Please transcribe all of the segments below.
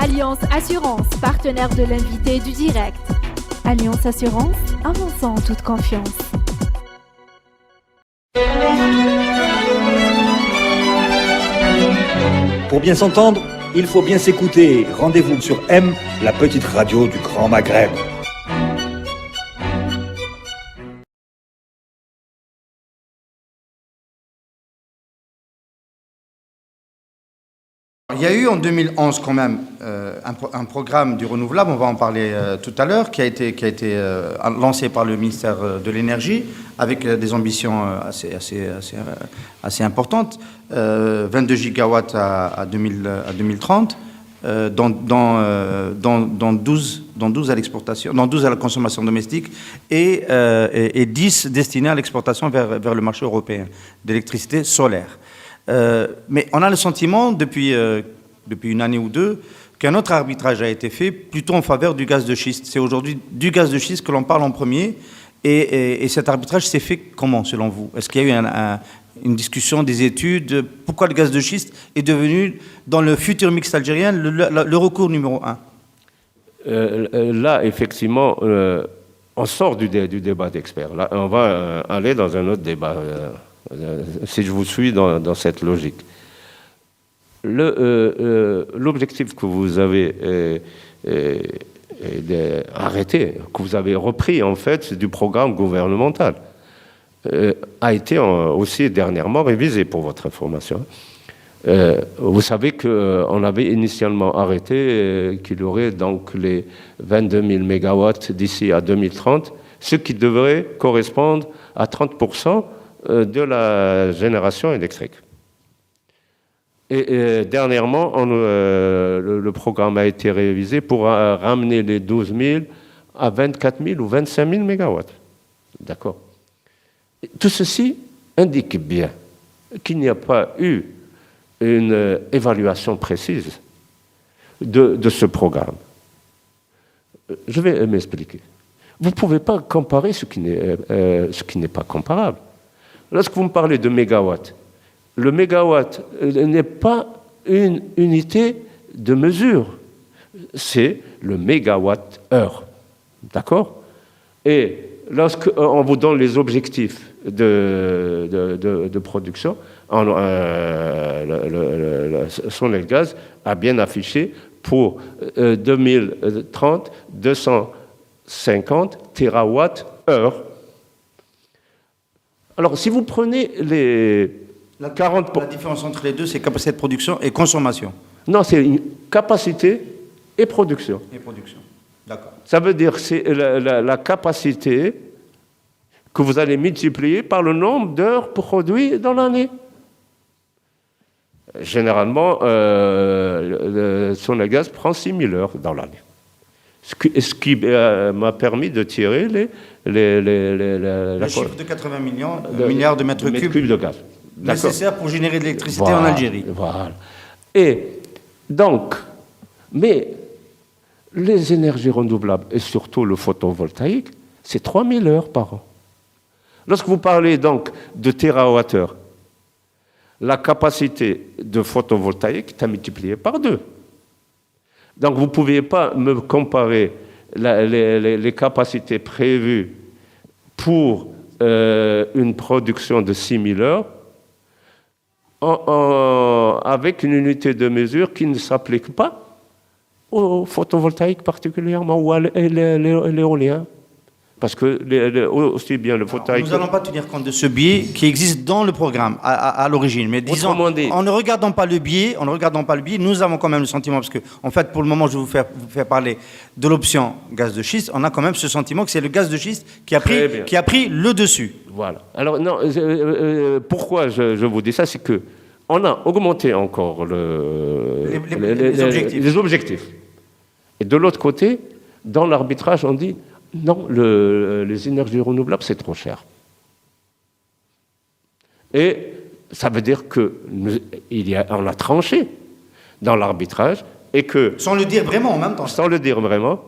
Alliance Assurance, partenaire de l'invité du direct. Alliance Assurance, avançons en toute confiance. Pour bien s'entendre, il faut bien s'écouter. Rendez-vous sur M, la petite radio du Grand Maghreb. Il y a eu en 2011 quand même un programme du renouvelable, on va en parler tout à l'heure, qui a été lancé par le ministère de l'Énergie avec des ambitions assez importantes, 22 gigawatts à 2030, dans 12 à l'exportation, dans 12 à la consommation domestique et 10 destinés à l'exportation vers le marché européen d'électricité solaire. Mais on a le sentiment, depuis une année ou deux, qu'un autre arbitrage a été fait plutôt en faveur du gaz de schiste. C'est aujourd'hui du gaz de schiste que l'on parle en premier. Et cet arbitrage s'est fait comment, selon vous? Est-ce qu'il y a eu une discussion, des études? Pourquoi le gaz de schiste est devenu, dans le futur mix algérien, le recours numéro un? Là, effectivement, on sort du débat d'experts. Là, on va aller dans un autre débat. Si je vous suis dans cette logique. L'objectif que vous avez arrêté, que vous avez repris en fait du programme gouvernemental, a été aussi dernièrement révisé pour votre information. Vous savez qu'on avait initialement arrêté qu'il y aurait donc les 22 000 mégawatts d'ici à 2030, ce qui devrait correspondre à 30% de la génération électrique. Et dernièrement, le programme a été révisé pour ramener les 12 000 à 24 000 ou 25 000 mégawatts. D'accord. Tout ceci indique bien qu'il n'y a pas eu une évaluation précise de ce programme. Je vais m'expliquer. Vous ne pouvez pas comparer ce qui n'est pas comparable. Lorsque vous me parlez de mégawatts, le mégawatt n'est pas une unité de mesure, c'est le mégawatt-heure. D'accord? Et lorsqu'on vous donne les objectifs de production, Sonelgaz a bien affiché pour 2030 250 TWh. Alors, si vous prenez la différence entre les deux, c'est capacité de production et consommation. Non, c'est une capacité et production. Et production, d'accord. Ça veut dire que c'est la capacité que vous allez multiplier par le nombre d'heures produites dans l'année. Généralement, Sonelgaz prend 6 000 heures dans l'année. Ce qui m'a permis de tirer le chiffre de 80 milliards de mètres cubes de gaz nécessaires pour générer de l'électricité en Algérie. Voilà. Et donc, mais les énergies renouvelables, et surtout le photovoltaïque, c'est 3 000 heures par an. Lorsque vous parlez donc de térawattheure, la capacité de photovoltaïque est multipliée par 2. Donc vous ne pouviez pas me comparer les capacités prévues pour une production de 6 000 heures avec une unité de mesure qui ne s'applique pas au photovoltaïque particulièrement ou à l'éolien. Parce que aussi bien le photovoltaïque... Nous n'allons pas tenir compte de ce biais qui existe dans le programme à l'origine. Mais disons, en ne regardant pas le biais, nous avons quand même le sentiment, parce que en fait, pour le moment, je vais vous faire parler de l'option gaz de schiste. On a quand même ce sentiment que c'est le gaz de schiste qui a pris le dessus. Voilà. Alors non, pourquoi je vous dis ça, c'est que on a augmenté encore les objectifs. Et de l'autre côté, dans l'arbitrage, on dit non, les énergies renouvelables, c'est trop cher. Et ça veut dire qu'on a tranché dans l'arbitrage et que... Sans le dire vraiment en même temps. Sans le dire vraiment.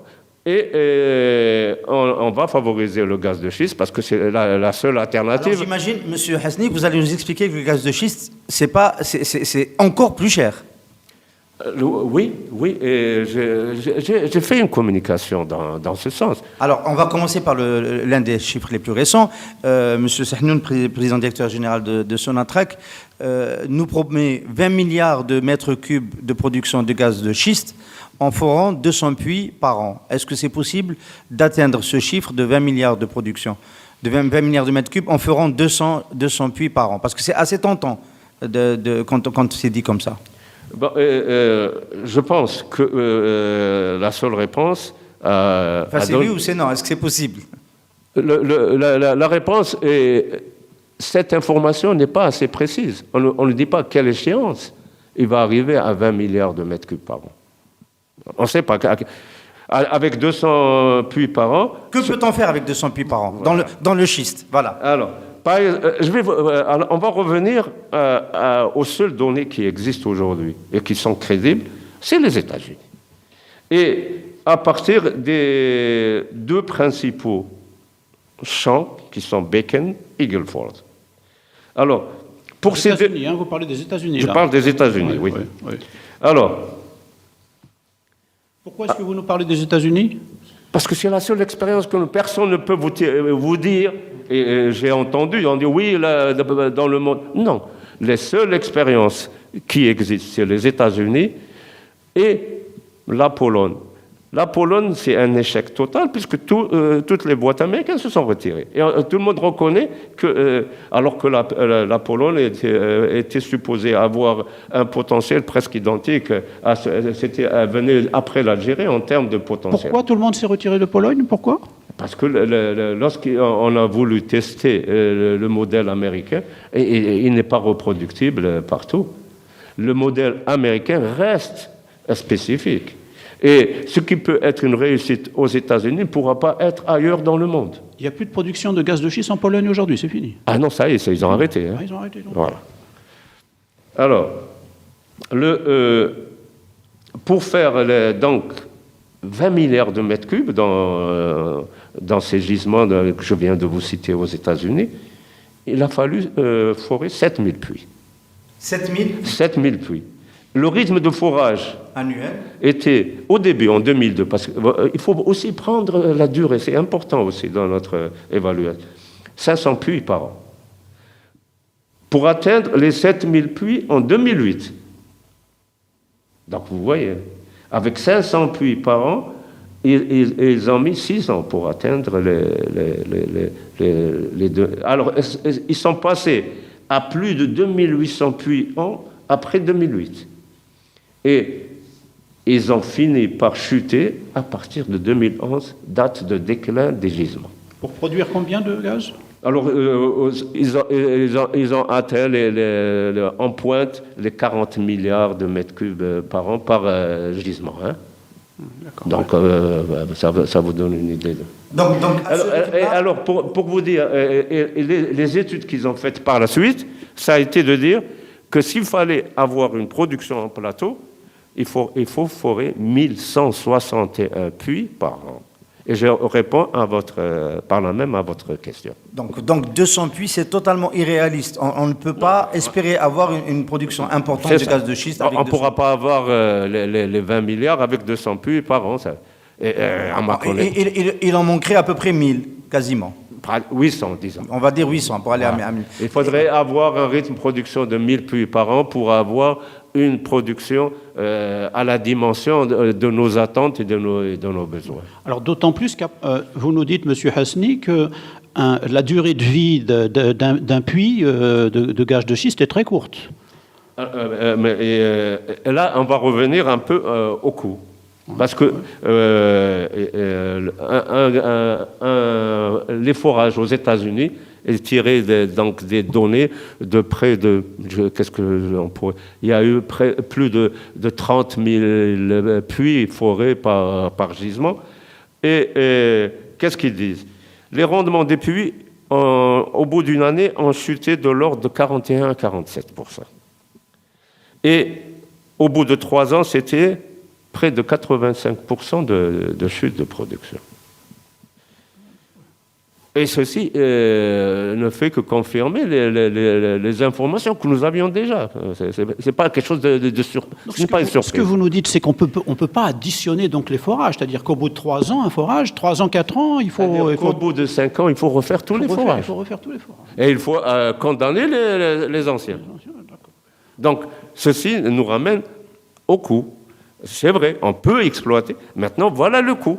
Et on va favoriser le gaz de schiste parce que c'est la seule alternative. Alors j'imagine, M. Hasni, que vous allez nous expliquer que le gaz de schiste, c'est encore plus cher. Oui, et j'ai fait une communication dans ce sens. Alors, on va commencer par l'un des chiffres les plus récents. Monsieur Sahnoun, président directeur général de Sonatrach, nous promet 20 milliards de mètres cubes de production de gaz de schiste en forant 200 puits par an. Est-ce que c'est possible d'atteindre ce chiffre de 20 milliards de production, de 20 milliards de mètres cubes en ferant 200 puits par an? Parce que c'est assez tentant quand c'est dit comme ça. Bon, je pense que la seule réponse... c'est oui ou c'est non? Est-ce que c'est possible? La réponse est... Cette information n'est pas assez précise. On ne dit pas à quelle échéance il va arriver à 20 milliards de mètres cubes par an. On ne sait pas. Avec 200 puits par an... Que peut-on faire avec 200 puits par an dans le schiste? Voilà. Alors, on va revenir aux seules données qui existent aujourd'hui et qui sont crédibles, c'est les États-Unis. Et à partir des deux principaux champs qui sont Bacon et Eagle Ford. Alors, pour ces États-Unis, vous parlez des États-Unis. Je parle des États-Unis, oui. Alors, pourquoi est-ce que vous nous parlez des États-Unis? Parce que c'est la seule expérience que personne ne peut vous dire. Et j'ai entendu, on dit oui, là, dans le monde. Non, les seules expériences qui existent, c'est les États-Unis et la Pologne. La Pologne, c'est un échec total puisque toutes les boîtes américaines se sont retirées. Et tout le monde reconnaît que, alors que la Pologne était supposée avoir un potentiel presque identique, venait après l'Algérie en termes de potentiel. Pourquoi tout le monde s'est retiré de Pologne? Pourquoi? Parce que lorsqu'on a voulu tester le modèle américain, il n'est pas reproductible partout. Le modèle américain reste spécifique. Et ce qui peut être une réussite aux États-Unis ne pourra pas être ailleurs dans le monde. Il n'y a plus de production de gaz de schiste en Pologne aujourd'hui, c'est fini. Ah non, ça y est, ils ont arrêté. Hein. Ah, ils ont arrêté. Donc. Voilà. Alors, pour faire donc 20 milliards de mètres cubes dans ces gisements que je viens de vous citer aux États-Unis, il a fallu forer 7000 puits. 7000 puits. Le rythme de forage annuel était, au début, en 2002, parce qu'il faut aussi prendre la durée, c'est important aussi dans notre évaluation, 500 puits par an. Pour atteindre les 7000 puits en 2008. Donc vous voyez, avec 500 puits par an, ils ont mis 6 ans pour atteindre les deux. Alors, ils sont passés à plus de 2800 puits an après 2008. Et ils ont fini par chuter à partir de 2011, date de déclin des gisements. Pour produire combien de gaz? Alors, ils ont atteint en pointe les 40 milliards de mètres cubes par an par gisement. Hein. Donc, ça vous donne une idée. Alors pour vous dire, les études qu'ils ont faites par la suite, ça a été de dire que s'il fallait avoir une production en plateau, il faut forer 1161 puits par an. Et je réponds par là même à votre question. Donc 200 puits, c'est totalement irréaliste. On ne peut pas espérer avoir une production importante de gaz de schiste. On ne pourra pas avoir les 20 milliards avec 200 puits par an. Il en manquerait à peu près 1000, quasiment. 800, disons. On va dire 800 pour aller à 1000. Il faudrait avoir un rythme de production de 1000 puits par an pour avoir une production à la dimension de nos attentes et de nos besoins. Alors d'autant plus que vous nous dites, M. Hasni, que la durée de vie d'un puits de gaz de schiste est très courte. Là, on va revenir un peu au coût. Parce que les forages aux États-Unis est tiré donc des données de près de... il y a eu plus de 30 000 puits forés par gisement. Et qu'est-ce qu'ils disent? Les rendements des puits, au bout d'une année, ont chuté de l'ordre de 41 à 47%. Et au bout de 3 ans, c'était près de 85% de chute de production. Et ceci ne fait que confirmer les informations que nous avions déjà. C'est pas quelque chose de surprise. Ce n'est pas une surprise. Ce que vous nous dites, c'est qu'on peut pas additionner donc les forages. C'est-à-dire qu'au bout de 3 ans, un forage, 3 ans, 4 ans, il faut... Au bout de 5 ans, il faut refaire tous les forages. Il faut refaire tous les forages. Et il faut condamner les anciens. Donc, ceci nous ramène au coût. C'est vrai, on peut exploiter. Maintenant, voilà le coût.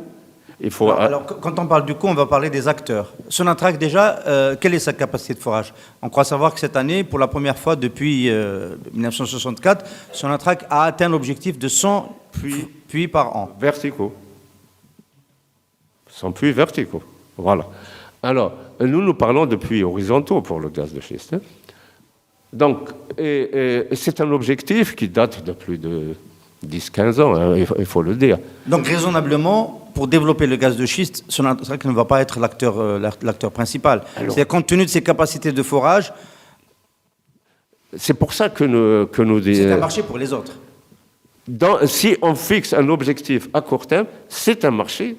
Il faut... Alors, quand on parle du coût, on va parler des acteurs. Sonatrach, déjà, quelle est sa capacité de forage? On croit savoir que cette année, pour la première fois depuis 1964, Sonatrach a atteint l'objectif de 100 puits par an. Verticaux. 100 puits verticaux. Voilà. Alors, nous parlons de puits horizontaux pour le gaz de schiste. Donc, et c'est un objectif qui date de plus de 10-15 ans, hein, il faut le dire. Donc, raisonnablement, pour développer le gaz de schiste, Sonatrach ne va pas être l'acteur principal. C'est-à-dire, compte tenu de ses capacités de forage... C'est pour ça que nous c'est un marché pour les autres. Si on fixe un objectif à court terme, c'est un marché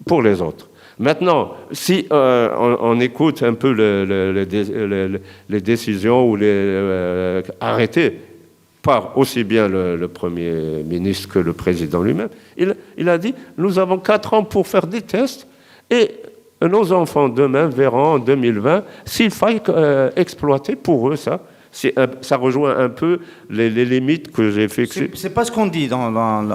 pour les autres. Maintenant, si on écoute un peu les décisions ou les arrêtés par aussi bien le Premier ministre que le Président lui-même, il a dit « Nous avons 4 ans pour faire des tests et nos enfants demain verront en 2020 s'il faille exploiter pour eux ça. » Ça rejoint un peu les limites que j'ai fixées. C'est pas ce qu'on dit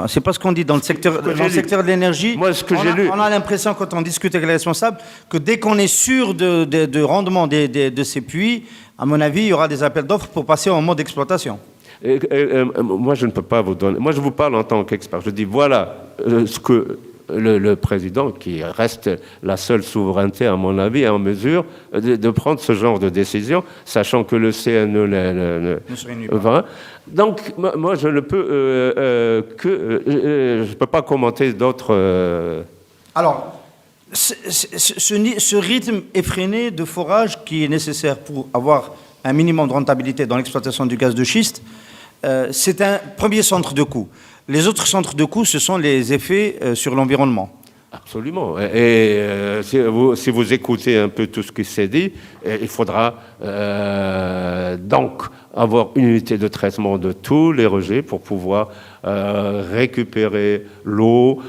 c'est pas ce qu'on dit dans le secteur de l'énergie. Moi, ce que j'ai lu. On a l'impression quand on discute avec les responsables que dès qu'on est sûr de rendement de ces puits, à mon avis, il y aura des appels d'offres pour passer en mode d'exploitation. Moi, je ne peux pas vous donner. Moi, je vous parle en tant qu'expert. Je dis voilà ce que le président, qui reste la seule souveraineté, à mon avis, est en mesure de prendre ce genre de décision, sachant que le CNE ne se réunit pas. Voilà. Donc, moi, je ne peux je peux pas commenter d'autres. Alors, ce rythme effréné de forage qui est nécessaire pour avoir un minimum de rentabilité dans l'exploitation du gaz de schiste, c'est un premier centre de coût. Les autres centres de coût, ce sont les effets sur l'environnement. Absolument. Et si vous écoutez un peu tout ce qui s'est dit, il faudra donc avoir une unité de traitement de tous les rejets pour pouvoir récupérer l'eau,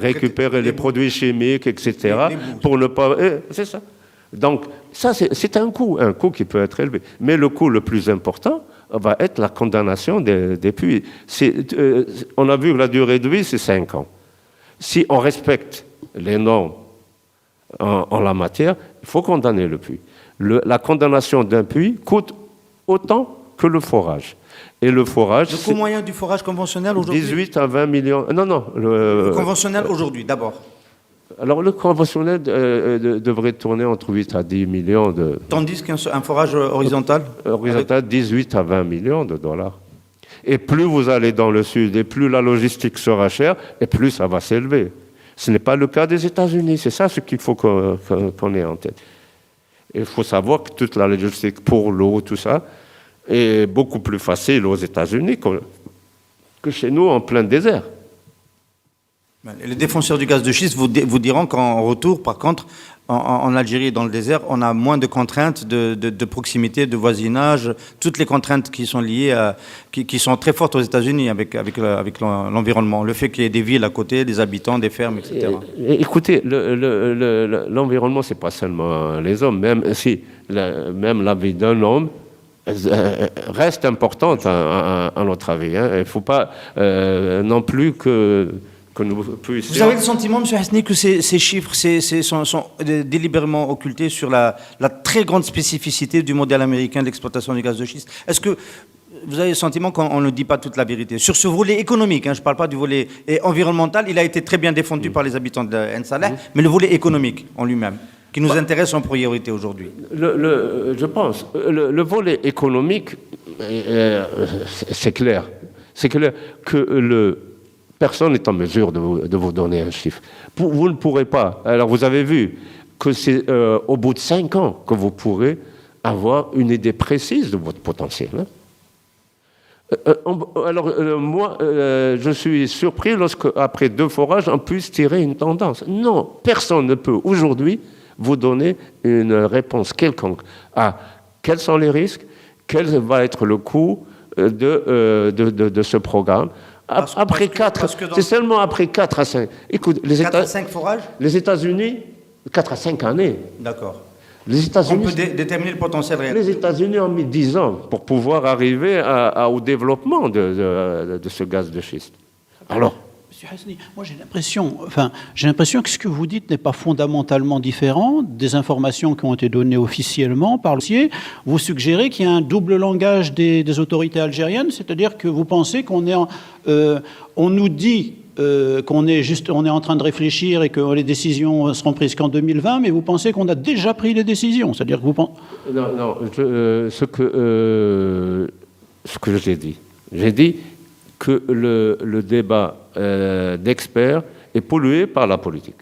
récupérer les produits chimiques, etc. Pour ne pas... c'est ça. Donc, ça, c'est un coût qui peut être élevé. Mais le coût le plus important va être la condamnation des puits. On a vu que la durée de vie, c'est 5 ans. Si on respecte les normes en la matière, il faut condamner le puits. La condamnation d'un puits coûte autant que le forage. Et le forage... Le coût moyen du forage conventionnel aujourd'hui 18 à 20 millions... Non. Le conventionnel aujourd'hui, d'abord. Alors, le conventionnel devrait tourner entre 8 à 10 millions de... Tandis qu'un forage horizontal Horizontal, 18 à 20 millions de dollars. Et plus vous allez dans le sud, et plus la logistique sera chère, et plus ça va s'élever. Ce n'est pas le cas des États-Unis. C'est ça ce qu'il faut qu'on ait en tête. Il faut savoir que toute la logistique pour l'eau, tout ça, est beaucoup plus facile aux États-Unis que chez nous en plein désert. Les défenseurs du gaz de schiste vous diront qu'en retour, par contre, en Algérie et dans le désert, on a moins de contraintes de proximité, de voisinage, toutes les contraintes qui sont liées qui sont très fortes aux États-Unis avec l'environnement. Le fait qu'il y ait des villes à côté, des habitants, des fermes, etc. Écoutez, l'environnement, c'est pas seulement les hommes, même la vie d'un homme reste importante à notre avis. Hein. Il ne faut pas non plus que nous puissions... Vous avez le sentiment, M. Hasni, que ces chiffres sont délibérément occultés sur la très grande spécificité du modèle américain d'exploitation du gaz de schiste? Est-ce que vous avez le sentiment qu'on ne dit pas toute la vérité? Sur ce volet économique, je ne parle pas du volet environnemental, il a été très bien défendu par les habitants de En Salah, mais le volet économique en lui-même, qui nous intéresse en priorité aujourd'hui. Je pense, le volet économique, c'est clair. C'est clair que personne n'est en mesure de vous donner un chiffre. Vous ne pourrez pas. Alors, vous avez vu que c'est au bout de 5 ans que vous pourrez avoir une idée précise de votre potentiel. Hein. Moi, je suis surpris lorsque, après 2 forages, on puisse tirer une tendance. Non, personne ne peut aujourd'hui vous donner une réponse quelconque à quels sont les risques, quel va être le coût de ce programme. C'est seulement après 4 à 5. Écoute, 4 à 5 forages. Les États-Unis, 4 à 5 années. D'accord. On peut déterminer le potentiel réel. Les États-Unis ont mis 10 ans pour pouvoir arriver au développement de ce gaz de schiste. Alors, Monsieur Hasni, moi j'ai l'impression que ce que vous dites n'est pas fondamentalement différent des informations qui ont été données officiellement par le dossier. Vous suggérez qu'il y a un double langage des autorités algériennes, c'est-à-dire que vous pensez qu'on nous dit qu'on est en train de réfléchir et que les décisions seront prises qu'en 2020, mais vous pensez qu'on a déjà pris les décisions, c'est-à-dire que vous pensez... Non, ce que j'ai dit que le débat d'experts est pollué par la politique.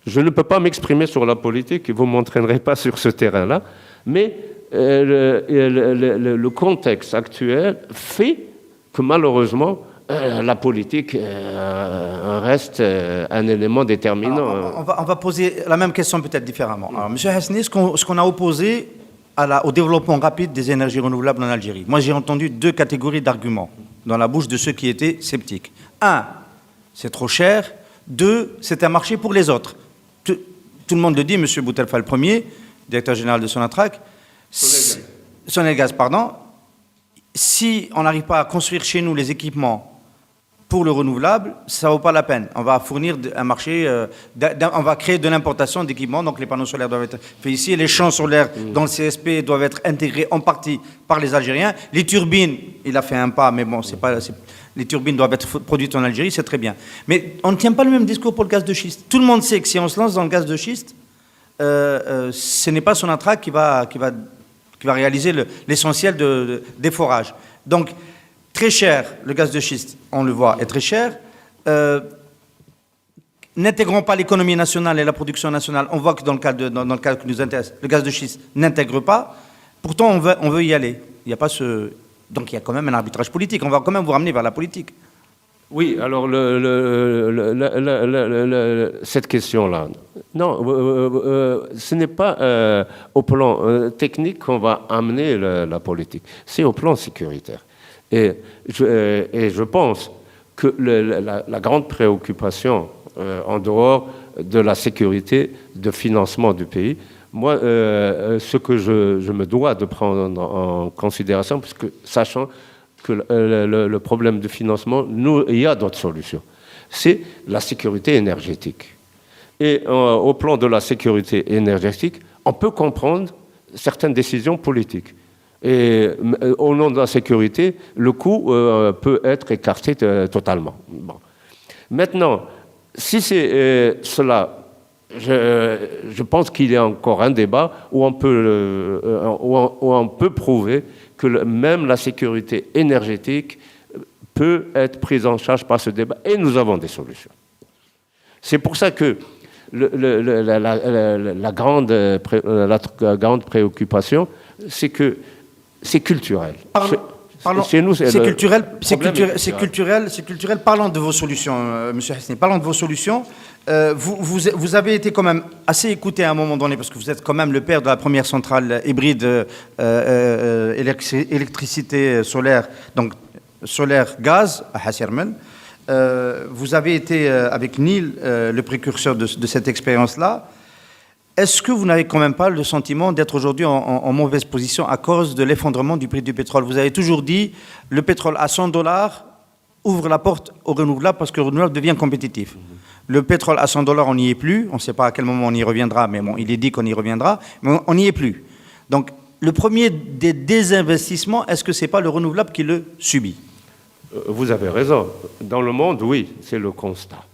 Je ne peux pas m'exprimer sur la politique, et vous ne m'entraînerez pas sur ce terrain-là, mais le contexte actuel fait que malheureusement, la politique reste un élément déterminant. Alors, on va poser la même question peut-être différemment. Alors, Monsieur Hasni, ce qu'on a opposé au développement rapide des énergies renouvelables en Algérie, moi j'ai entendu 2 catégories d'arguments dans la bouche de ceux qui étaient sceptiques. 1, c'est trop cher. 2, c'est un marché pour les autres. Tout le monde le dit, M. Boutelfa le premier, directeur général de Sonatrach, Sonelgaz, pardon. Si on n'arrive pas à construire chez nous les équipements pour le renouvelable, ça ne vaut pas la peine. On va fournir un marché, on va créer de l'importation d'équipements, donc les panneaux solaires doivent être faits ici, les champs solaires dans le CSP doivent être intégrés en partie par les Algériens, les turbines, il a fait un pas, mais bon, les turbines doivent être produites en Algérie, c'est très bien. Mais on ne tient pas le même discours pour le gaz de schiste. Tout le monde sait que si on se lance dans le gaz de schiste, ce n'est pas Sonatrach qui va réaliser l'essentiel des forages. Donc, très cher, le gaz de schiste, on le voit, est très cher. N'intégrons pas l'économie nationale et la production nationale. On voit que dans le cadre qui nous intéresse, le gaz de schiste n'intègre pas. Pourtant, on veut y aller. Il n'y a pas Donc, il y a quand même un arbitrage politique. On va quand même vous ramener vers la politique. Oui, alors cette question-là, non, ce n'est pas au plan technique qu'on va amener la politique, c'est au plan sécuritaire. Et je pense que la grande préoccupation, en dehors de la sécurité de financement du pays, moi, ce que je me dois de prendre en considération, puisque sachant que le problème de financement, il y a d'autres solutions. C'est la sécurité énergétique. Et au plan de la sécurité énergétique, on peut comprendre certaines décisions politiques. Et au nom de la sécurité, le coût peut être écarté totalement. Bon. Maintenant, si c'est cela, je pense qu'il y a encore un débat où on peut prouver que même la sécurité énergétique peut être prise en charge par ce débat, et nous avons des solutions. C'est pour ça que la grande préoccupation, c'est que c'est culturel. Chez nous, c'est culturel. Parlons de vos solutions, Monsieur Hasni. Parlons de vos solutions. Vous avez été quand même assez écouté à un moment donné, parce que vous êtes quand même le père de la première centrale hybride électricité solaire, donc solaire-gaz à Hassermen. Vous avez été avec Nil le précurseur de cette expérience-là. Est-ce que vous n'avez quand même pas le sentiment d'être aujourd'hui en mauvaise position à cause de l'effondrement du prix du pétrole? Vous avez toujours dit le pétrole à $100 ouvre la porte au renouvelable parce que le renouvelable devient compétitif. Le pétrole à $100, on n'y est plus. On ne sait pas à quel moment on y reviendra, mais bon, il est dit qu'on y reviendra, mais on n'y est plus. Donc, le premier des désinvestissements, est-ce que ce n'est pas le renouvelable qui le subit? Vous avez raison. Dans le monde, oui, c'est le constat.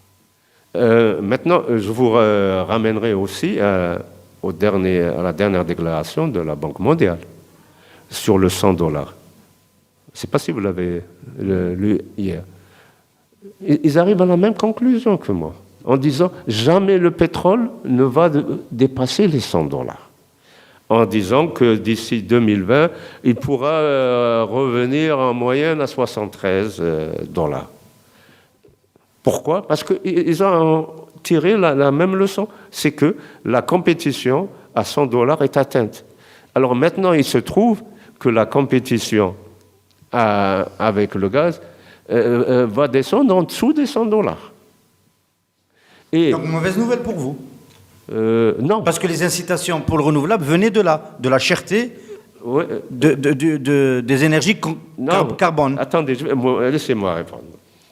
Maintenant, je vous ramènerai aussi à la dernière déclaration de la Banque mondiale sur le $100. Je ne sais pas si vous l'avez lu hier. Ils arrivent à la même conclusion que moi, en disant jamais le pétrole ne va dépasser les $100. en disant que d'ici 2020, il pourra revenir en moyenne à 73 $. Pourquoi? Parce qu'ils ont tiré la même leçon, c'est que la compétition à 100 $ est atteinte. Alors maintenant, il se trouve que la compétition avec le gaz va descendre en dessous des 100 $. Et, Donc, mauvaise nouvelle pour vous. non. Parce que les incitations pour le renouvelable venaient de la cherté Ouais, des énergies carbone. Attendez, laissez-moi répondre.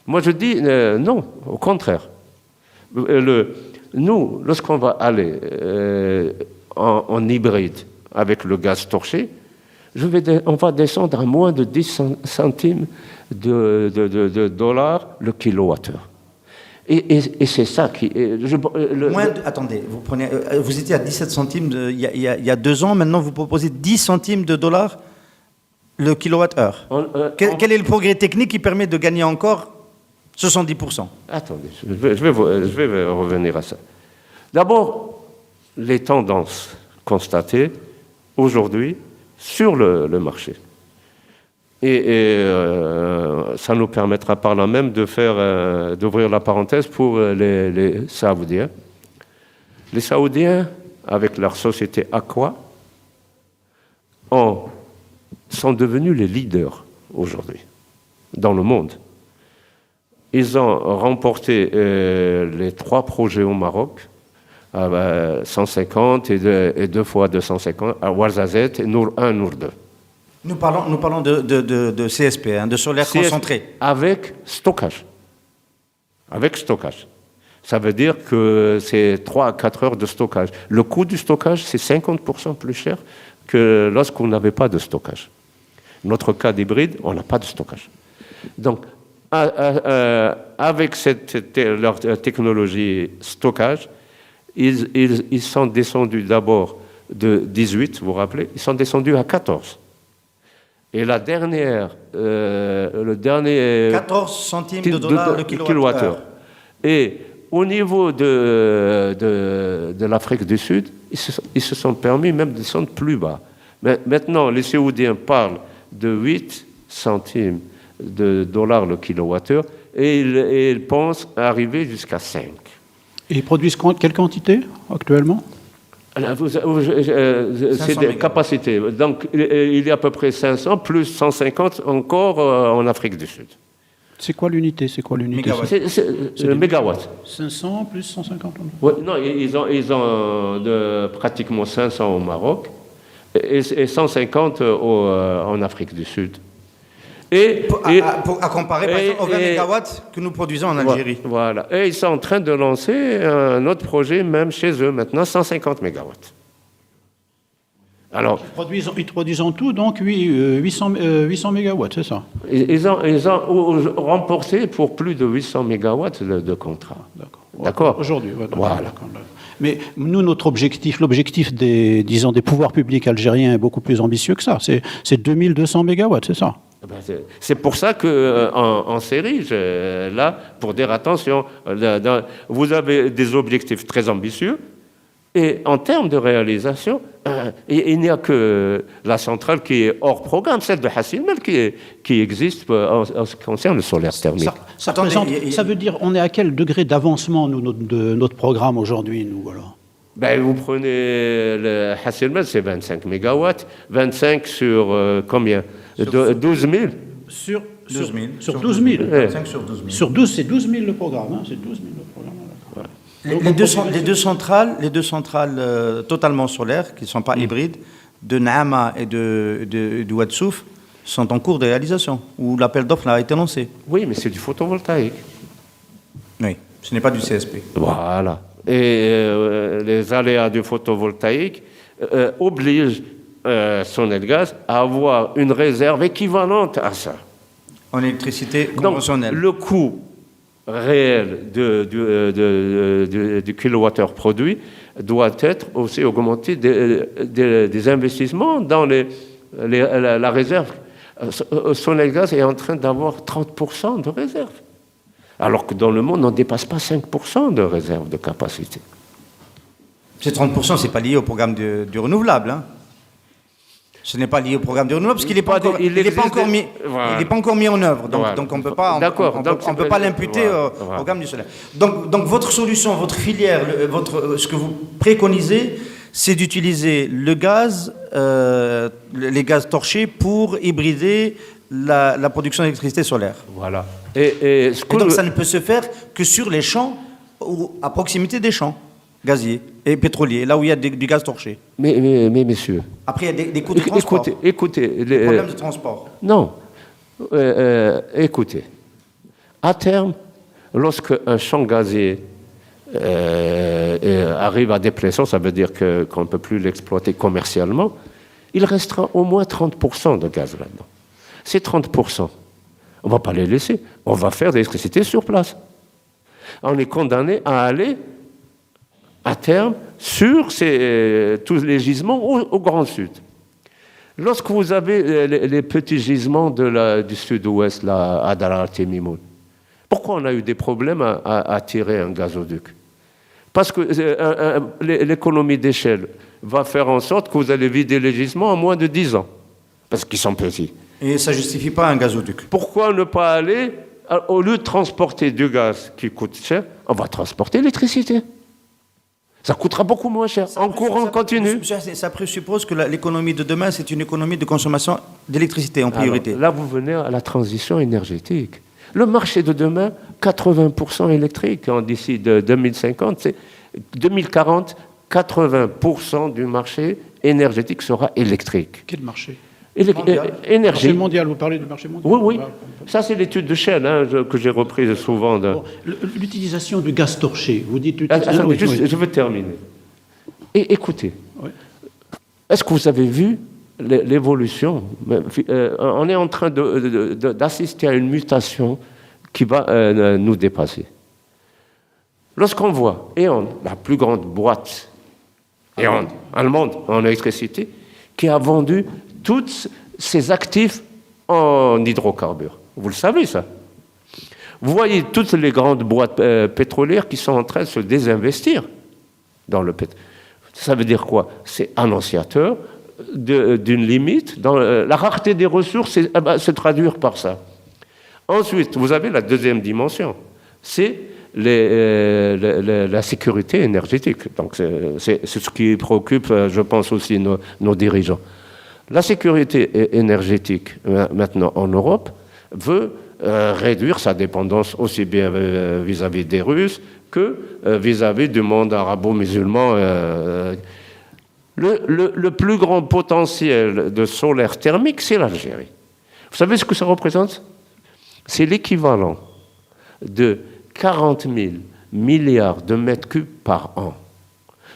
Moi, je dis non, au contraire. Nous, lorsqu'on va aller en hybride avec le gaz torché, on va descendre à moins de 10 centimes de dollars le kilowattheure. Et c'est ça qui... Attendez, vous étiez à 17 centimes il y a 2 ans, maintenant vous proposez 10 centimes de dollars le kilowattheure. Quel est le progrès technique qui permet de gagner encore 70%? Attendez, je vais revenir à ça. D'abord, les tendances constatées aujourd'hui sur le marché. Et ça nous permettra par là même d'ouvrir la parenthèse pour les Saoudiens. Les Saoudiens, avec leur société Aqua, sont devenus les leaders aujourd'hui dans le monde. Ils ont remporté les 3 projets au Maroc, 150 et 2 fois 250, à Ouarzazate et Nour 1, Nour 2. Nous parlons de CSP, de solaire concentré. Avec stockage. Avec stockage. Ça veut dire que c'est 3 à 4 heures de stockage. Le coût du stockage, c'est 50% plus cher que lorsqu'on n'avait pas de stockage. Notre cas d'hybride, on n'a pas de stockage. Donc, avec leur technologie stockage, ils sont descendus d'abord de 18, vous vous rappelez, ils sont descendus à 14. Et le dernier... 14 centimes de dollars le kilowattheure. Et au niveau de l'Afrique du Sud, ils se sont permis même de descendre plus bas. Mais maintenant, les Saoudiens parlent de 8 centimes de dollars le kilowattheure et ils pensent arriver jusqu'à 5. Et ils produisent quelle quantité actuellement? C'est des capacités. Donc, il y a à peu près 500 plus 150 encore en Afrique du Sud. C'est quoi l'unité? C'est le mégawatt. 500 plus 150. Ouais, non, ils ont pratiquement 500 au Maroc et 150 en Afrique du Sud. À comparer par exemple aux 20 mégawatts que nous produisons en Algérie. Voilà. Et ils sont en train de lancer un autre projet, même chez eux, maintenant, 150 mégawatts. Alors, Ils produisent en tout, donc 800 mégawatts, c'est ça? Ils ont remporté pour plus de 800 mégawatts de contrats. D'accord. Aujourd'hui, voilà. D'accord. Mais nous, l'objectif des pouvoirs publics algériens est beaucoup plus ambitieux que ça. C'est 2200 mégawatts, c'est ça? C'est pour ça qu'en série, là, pour dire attention, vous avez des objectifs très ambitieux et en termes de réalisation, il n'y a que la centrale qui est hors programme, celle de Hassimel, qui existe en ce qui concerne le solaire thermique. Ça veut dire, on est à quel degré d'avancement de notre programme aujourd'hui, nous, alors? Vous prenez le Hassimel, c'est 25 mégawatts, 25 sur combien? 12 000 Sur 12 000. Sur 12 000. 25 sur 12 000. Sur 12, c'est 12 000 le programme. Hein, c'est 12 000 le programme. Les deux centrales totalement solaires, qui ne sont pas hybrides, de Naama et de Ouadsouf, sont en cours de réalisation, où l'appel d'offres a été lancé. Oui, mais c'est du photovoltaïque. Oui, ce n'est pas du CSP. Voilà. Et les aléas du photovoltaïque obligent Sonelgaz à avoir une réserve équivalente à ça. En électricité conventionnelle. Donc, le coût réel du kilowattheure produit doit être aussi augmenté des investissements dans la réserve. Sonelgaz est en train d'avoir 30% de réserve, alors que dans le monde, on ne dépasse pas 5% de réserve de capacité. Ces 30%, ce n'est pas lié au programme du renouvelable, hein? Ce n'est pas lié au programme de renouvelable parce qu'il n'est pas, il pas encore mis en œuvre. Donc, Voilà. donc on ne peut pas, on peut pas l'imputer au programme du solaire. Donc votre solution, votre filière, ce que vous préconisez, c'est d'utiliser le gaz, les gaz torchés pour hybrider la production d'électricité solaire. Voilà. Et donc ça ne peut se faire que sur les champs ou à proximité des champs gaziers et pétroliers, là où il y a du gaz torché. Mais messieurs... Après, il y a des coûts de transport. Écoutez... Des problèmes de transport. Non. Écoutez. À terme, lorsque un champ gazier arrive à déplétion, ça veut dire qu'on ne peut plus l'exploiter commercialement, il restera au moins 30% de gaz là-dedans. Ces 30%, on ne va pas les laisser. On va faire de l'électricité sur place. On est condamné à aller, à terme, sur tous les gisements au Grand Sud. Lorsque vous avez les petits gisements du sud-ouest, là, à Darar Temimoun, pourquoi on a eu des problèmes à tirer un gazoduc? Parce que l'économie d'échelle va faire en sorte que vous allez vider les gisements en moins de 10 ans, parce qu'ils sont petits. Et ça ne justifie pas un gazoduc. Pourquoi ne pas aller, au lieu de transporter du gaz qui coûte cher, on va transporter l'électricité? Ça coûtera beaucoup moins cher, en courant continu. Ça présuppose que l'économie de demain, c'est une économie de consommation d'électricité en priorité. Alors, là, vous venez à la transition énergétique. Le marché de demain, 80% électrique. D'ici 2050, 2040, 80% du marché énergétique sera électrique. Quel marché? Énergie. Marché mondial, vous parlez du marché mondial? Oui. Ça, c'est l'étude de Shell que j'ai reprise souvent. Bon, l'utilisation du gaz torché, vous dites... Je veux terminer. Et écoutez, oui. Est-ce que vous avez vu l'évolution? On est en train d'assister à une mutation qui va nous dépasser. Lorsqu'on voit E.ON, la plus grande boîte E.ON allemande en électricité, qui a vendu tous ses actifs en hydrocarbures. Vous le savez, ça. Vous voyez toutes les grandes boîtes pétrolières qui sont en train de se désinvestir dans le pétrole. Ça veut dire quoi? C'est annonciateur d'une limite. La rareté des ressources se traduire par ça. Ensuite, vous avez la deuxième dimension. C'est la sécurité énergétique. Donc, c'est ce qui préoccupe, je pense, aussi nos dirigeants. La sécurité énergétique, maintenant en Europe, veut réduire sa dépendance aussi bien vis-à-vis des Russes que vis-à-vis du monde arabo-musulman. Le plus grand potentiel de solaire thermique, c'est l'Algérie. Vous savez ce que ça représente? C'est l'équivalent de 40 000 milliards de mètres cubes par an.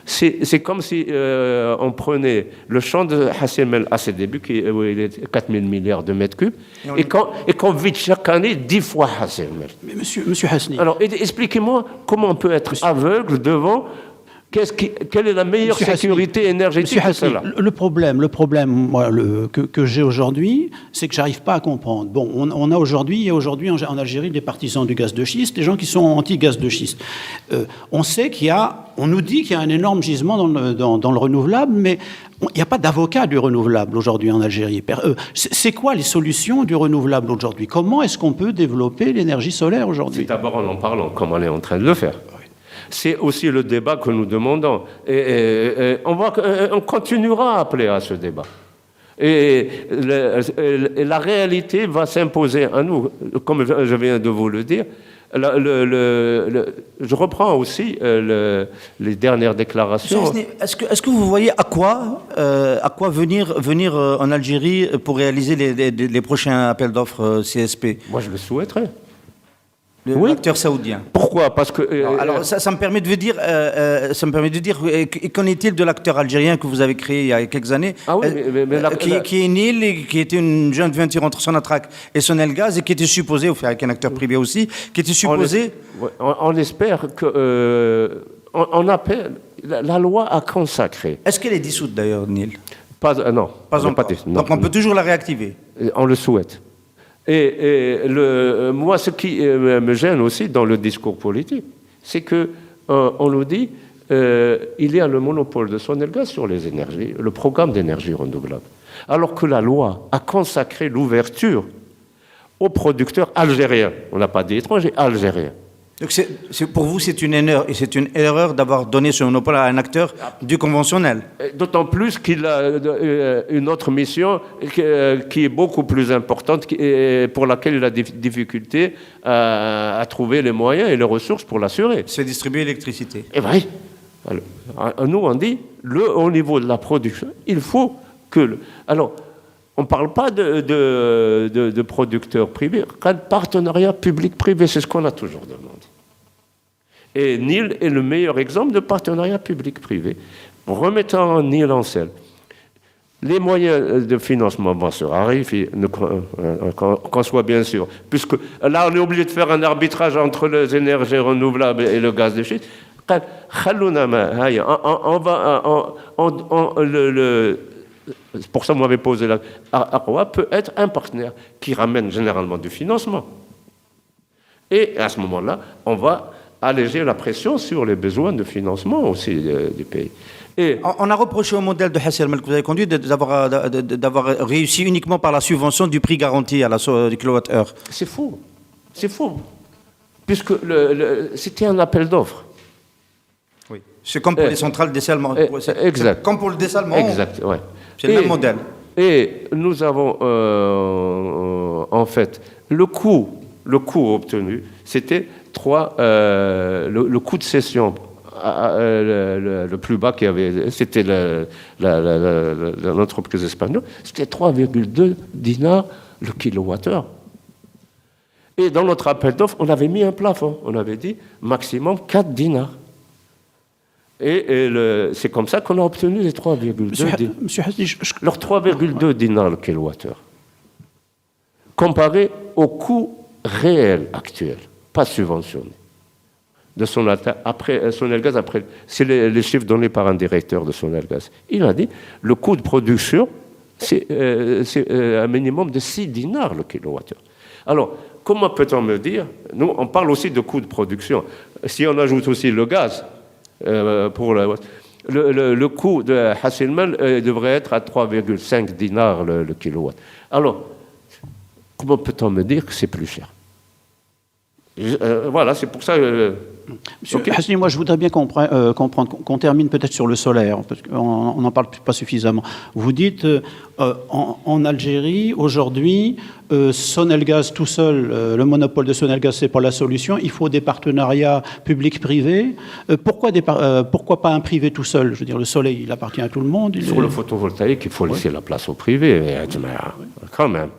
C'est comme si on prenait le champ de Hassim El à ses débuts, où il est 4 000 milliards de mètres cubes, et qu'on vide chaque année 10 fois Hassim El. Mais monsieur Hasni... Alors, expliquez-moi comment on peut être aveugle devant... Quelle est la meilleure sécurité énergétique de cela? Le problème moi, que j'ai aujourd'hui, c'est que j'arrive pas à comprendre. Bon, il y a aujourd'hui en Algérie des partisans du gaz de schiste, des gens qui sont anti-gaz de schiste. On sait on nous dit qu'il y a un énorme gisement dans le renouvelable, mais il n'y a pas d'avocat du renouvelable aujourd'hui en Algérie. C'est quoi les solutions du renouvelable aujourd'hui? Comment est-ce qu'on peut développer l'énergie solaire aujourd'hui? C'est d'abord en parlant, comme on est en train de le faire. C'est aussi le débat que nous demandons. Et on continuera à appeler à ce débat. Et la réalité va s'imposer à nous, comme je viens de vous le dire. Je reprends aussi les dernières déclarations. Est-ce que vous voyez à quoi venir en Algérie pour réaliser les prochains appels d'offres CSP? Moi, je le souhaiterais. L'acteur saoudien. Pourquoi? Parce que alors ça me permet de dire, qu'en est-il de l'acteur algérien que vous avez créé il y a quelques années, qui est Nil, et qui était une joint venture entre Sonatrach et Sonelgaz, et qui était supposé, avec un acteur privé aussi, qui était supposé. On espère que on appelle. La loi a consacré. Est-ce qu'elle est dissoute d'ailleurs, Nil? Non. Pas encore. Donc on peut toujours la réactiver. On le souhaite. Et moi, ce qui me gêne aussi dans le discours politique, c'est que on nous dit il y a le monopole de Sonelgaz sur les énergies, le programme d'énergie renouvelable. Alors que la loi a consacré l'ouverture aux producteurs algériens. On n'a pas dit étrangers, algériens. Donc pour vous, c'est une erreur, et c'est une erreur d'avoir donné ce monopole à un acteur du conventionnel. D'autant plus qu'il a une autre mission qui est beaucoup plus importante, pour laquelle il a des difficultés à trouver les moyens et les ressources pour l'assurer. C'est distribuer l'électricité. Eh bien, nous on dit, au niveau de la production, il faut que... Alors, on ne parle pas de producteurs privés, un partenariat public-privé, c'est ce qu'on a toujours demandé. Et Nil est le meilleur exemple de partenariat public-privé. Remettant Nil en selle, les moyens de financement vont se raréfier, qu'on soit bien sûr, puisque là on est obligé de faire un arbitrage entre les énergies renouvelables et le gaz de schiste. C'est pour ça que vous m'avez posé la... Arwa peut être un partenaire qui ramène généralement du financement. Et à ce moment-là, on va alléger la pression sur les besoins de financement aussi du pays. Et on a reproché au modèle de Hassi El-Malek que vous avez conduit d'avoir réussi uniquement par la subvention du prix garanti à la du kilowattheure. C'est faux. C'est faux. Puisque c'était un appel d'offres. Oui. C'est comme pour les centrales de dessalement. Exact. Comme pour le dessalement. Exact, ouais. C'est le même modèle. Et nous avons, en fait, le coût obtenu, c'était le coût de cession le plus bas qu'il y avait, c'était l'entreprise espagnole, c'était 3,2 dinars le kilowattheure. Et dans notre appel d'offres, on avait mis un plafond. On avait dit maximum 4 dinars. Et c'est comme ça qu'on a obtenu les 3,2 dinars. Monsieur Hasni, Leurs 3,2 dinars le kilowattheure. Comparé au coût réel actuel, pas subventionné, de Sonelgaz, c'est les chiffres donnés par un directeur de Sonelgaz. Il a dit le coût de production, c'est un minimum de 6 dinars le kilowattheure. Alors, comment peut-on me dire, nous, on parle aussi de coût de production. Si on ajoute aussi le gaz, pour le coût de Hassi El-Malek devrait être à 3,5 dinars le kilowatt. Alors, comment peut-on me dire que c'est plus cher? Voilà, c'est pour ça... Monsieur Hasni, moi je voudrais bien comprendre, qu'on termine peut-être sur le solaire, parce qu'on n'en parle pas suffisamment. Vous dites, en Algérie, aujourd'hui, Sonelgaz tout seul, le monopole de Sonelgaz, c'est pas la solution, il faut des partenariats publics-privés. Pourquoi pas un privé tout seul? Je veux dire, le soleil, il appartient à tout le monde. Sur le photovoltaïque, il faut laisser la place au privé, quand même.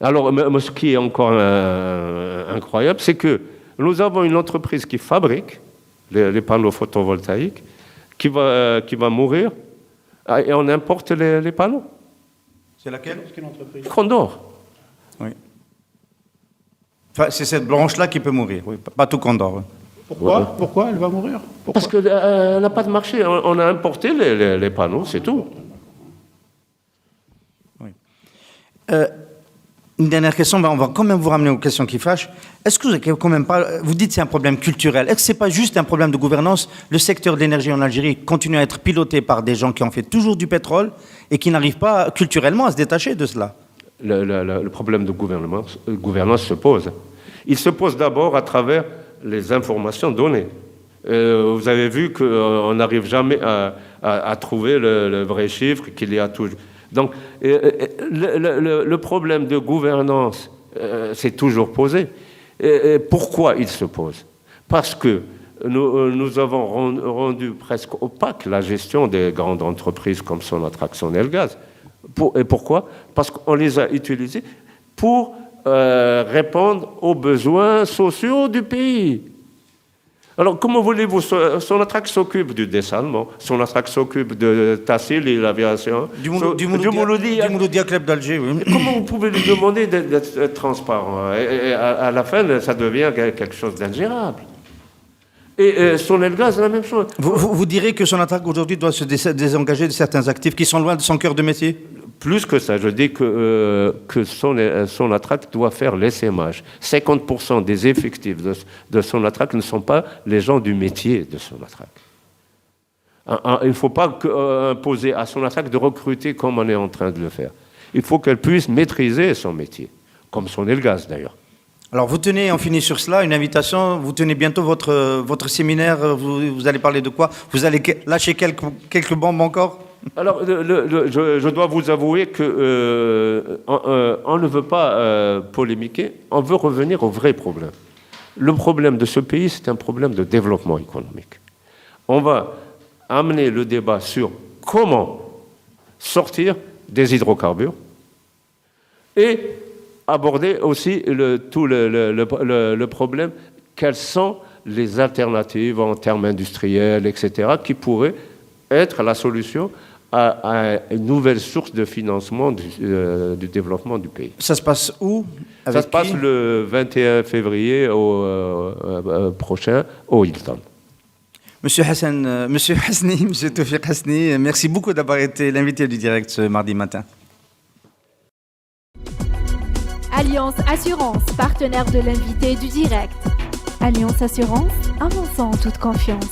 Alors, ce qui est encore incroyable, c'est que nous avons une entreprise qui fabrique les panneaux photovoltaïques, qui va mourir, et on importe les panneaux. C'est laquelle? Condor. Oui. Enfin, c'est cette branche-là qui peut mourir, oui. Pas tout Condor. Pourquoi elle va mourir? Parce qu'elle n'a pas de marché. On a importé les panneaux, c'est tout. Oui. Une dernière question, on va quand même vous ramener aux questions qui fâchent. Est-ce que vous avez quand même pas... Vous dites que c'est un problème culturel. Est-ce que ce n'est pas juste un problème de gouvernance? Le secteur de l'énergie en Algérie continue à être piloté par des gens qui ont fait toujours du pétrole et qui n'arrivent pas culturellement à se détacher de cela. Le problème de gouvernance se pose. Il se pose d'abord à travers les informations données. Vous avez vu qu'on n'arrive jamais à trouver le vrai chiffre qu'il y a toujours. Donc, le problème de gouvernance s'est toujours posé. Et pourquoi il se pose? Parce que nous avons rendu presque opaque la gestion des grandes entreprises comme Sonatrach, Sonelgaz. Et pourquoi? Parce qu'on les a utilisées pour répondre aux besoins sociaux du pays. Alors, comment voulez-vous, Sonatrach s'occupe du dessalement, Sonatrach s'occupe de Tassil et l'aviation, du Mouloudia Club d'Alger. Oui. Comment vous pouvez lui demander d'être transparent? Et à la fin, ça devient quelque chose d'ingérable. Et Sonelgaz, c'est la même chose. Vous direz que Sonatrach aujourd'hui doit se désengager de certains actifs qui sont loin de son cœur de métier? Plus que ça, je dis que Sonatrach doit faire l'essaimage. 50% des effectifs de Sonatrach ne sont pas les gens du métier de Sonatrach. Il ne faut pas imposer à Sonatrach de recruter comme on est en train de le faire. Il faut qu'elle puisse maîtriser son métier, comme Sonelgaz d'ailleurs. Alors, vous tenez, on finit sur cela, une invitation. Vous tenez bientôt votre séminaire. Vous allez parler de quoi? Vous allez lâcher quelques bombes encore? Alors, je dois vous avouer que on ne veut pas polémiquer, on veut revenir au vrai problème. Le problème de ce pays, c'est un problème de développement économique. On va amener le débat sur comment sortir des hydrocarbures et aborder aussi tout le problème, quelles sont les alternatives en termes industriels, etc., qui pourraient être la solution à une nouvelle source de financement du développement du pays. Ça se passe où? Ça se passe le 21 février prochain au Hilton. Monsieur Hasni, Monsieur Tawfiq Hasni, merci beaucoup d'avoir été l'invité du direct ce mardi matin. Alliance Assurance, partenaire de l'invité du direct. Alliance Assurance, avançons en toute confiance.